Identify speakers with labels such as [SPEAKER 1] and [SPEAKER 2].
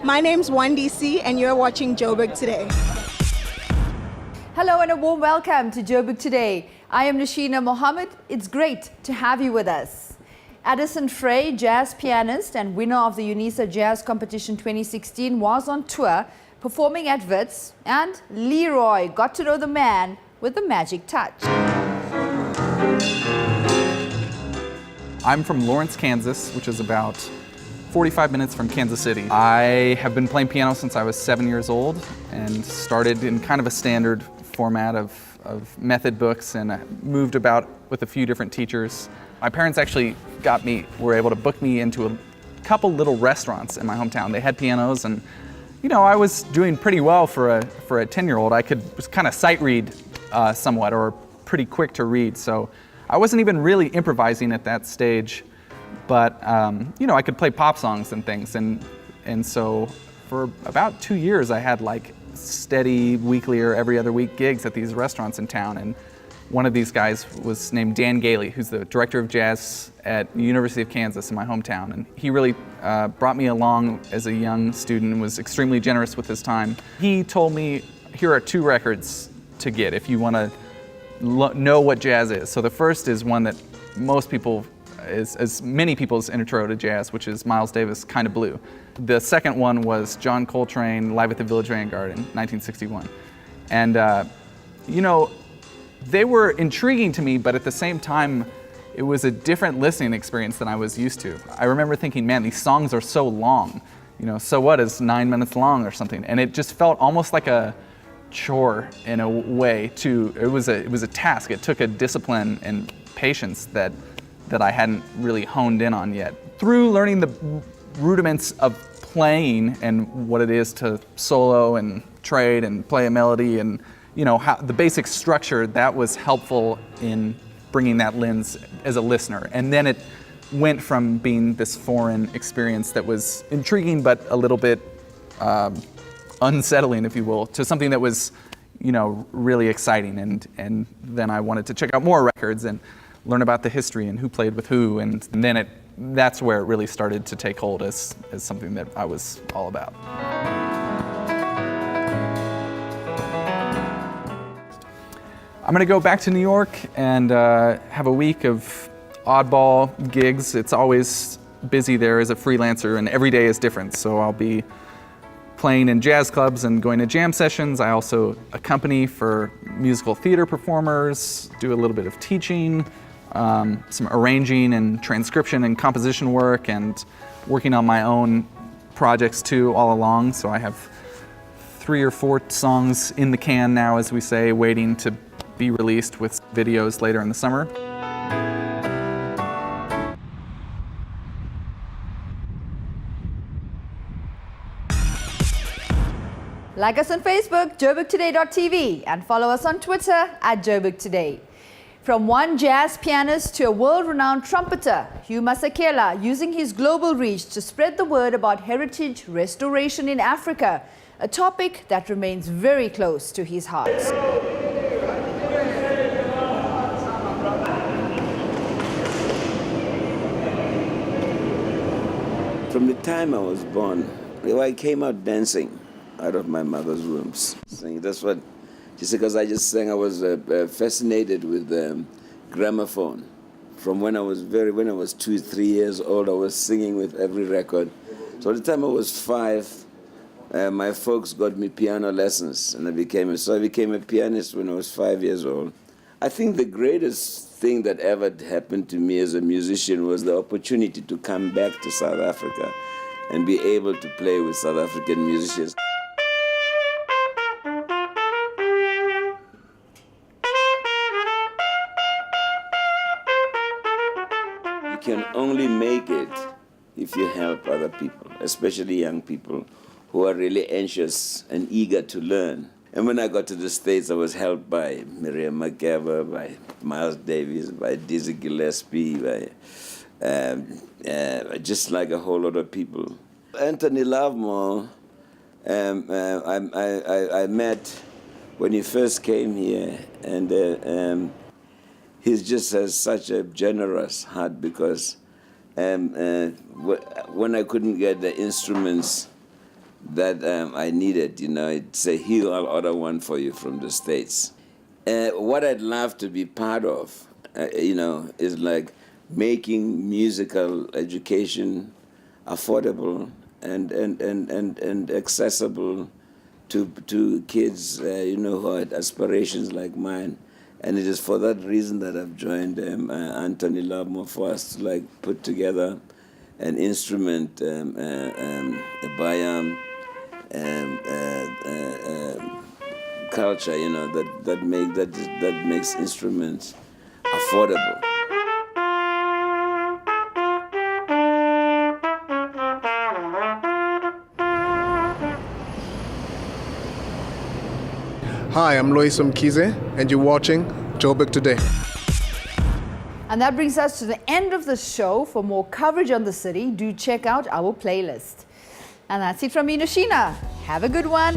[SPEAKER 1] My name's 1DC and you're watching Joburg Today.
[SPEAKER 2] Hello and a warm welcome to Joburg Today. I am Nashina Mohammed. It's great to have you with us. Addison Frei, jazz pianist and winner of the UNISA Jazz Competition 2016, was on tour performing at Wits, and Leroy got to know the man with the magic touch.
[SPEAKER 3] I'm from Lawrence, Kansas, which is about 45 minutes from Kansas City. I have been playing piano since I was 7 years old and started in kind of a standard format of method books, and I moved about with a few different teachers. My parents actually were able to book me into a couple little restaurants in my hometown. They had pianos, and you know, I was doing pretty well for a 10-year-old. I was kind of sight read somewhat, or pretty quick to read, so I wasn't even really improvising at that stage. But you know, I could play pop songs and things, and so for about 2 years I had like steady weekly or every other week gigs at these restaurants in town. And one of these guys was named Dan Gailey, who's the director of jazz at the University of Kansas in my hometown, and he really brought me along as a young student and was extremely generous with his time. He told me, here are 2 records to get if you want to know what jazz is. So the first is one that most people, as many people's intro to jazz, which is Miles Davis' Kind of Blue. The second one was John Coltrane, Live at the Village Vanguard in 1961. And you know, they were intriguing to me, but at the same time, it was a different listening experience than I was used to. I remember thinking, man, these songs are so long. You know, So What is 9 minutes long or something? And it just felt almost like a chore in a way. It was a task. It took a discipline and patience that I hadn't really honed in on yet. Through learning the rudiments of playing and what it is to solo and trade and play a melody, and you know, how the basic structure, that was helpful in bringing that lens as a listener. And then it went from being this foreign experience that was intriguing but a little bit unsettling, if you will, to something that was, you know, really exciting. And then I wanted to check out more records and learn about the history and who played with who, and then that's where it really started to take hold as something that I was all about. I'm going to go back to New York and have a week of oddball gigs. It's always busy there as a freelancer, and every day is different. So I'll be playing in jazz clubs and going to jam sessions. I also accompany for musical theater performers, do a little bit of teaching, some arranging and transcription and composition work, and working on my own projects too all along. So I have 3 or 4 songs in the can now, as we say, waiting to be released with videos later in the summer.
[SPEAKER 2] Like us on Facebook, joburgtoday.tv, and follow us on Twitter at Joburg Today. From one jazz pianist to a world-renowned trumpeter, Hugh Masekela, using his global reach to spread the word about heritage restoration in Africa, a topic that remains very close to his heart.
[SPEAKER 4] From the time I was born, I came out dancing out of my mother's rooms. Singing. That's what she said, because I just sang. I was fascinated with gramophone. From when I was 2, 3 years old, I was singing with every record. So at the time I was 5, my folks got me piano lessons, and I became a pianist when I was 5 years old. I think the greatest thing that ever happened to me as a musician was the opportunity to come back to South Africa and be able to play with South African musicians. You can only make it if you help other people, especially young people who are really anxious and eager to learn. And when I got to the States, I was helped by Miriam Makeba, by Miles Davis, by Dizzy Gillespie, by just like a whole lot of people. Anthony Lovemore, I met when he first came here, and he just has such a generous heart, because when I couldn't get the instruments that I needed. It's a Hugh, I'll order one for you from the States. What I'd love to be part of, is like making musical education affordable and accessible to kids, who had aspirations like mine. And it is for that reason that I've joined Anthony Lovemore for us to put together an instrument, a bayam culture, that makes instruments affordable.
[SPEAKER 5] Hi, I'm Lois Mkize, and you're watching Joburg Today.
[SPEAKER 2] And that brings us to the end of the show. For more coverage on the city, do check out our playlist. And that's it from me, Noshina. Have a good one.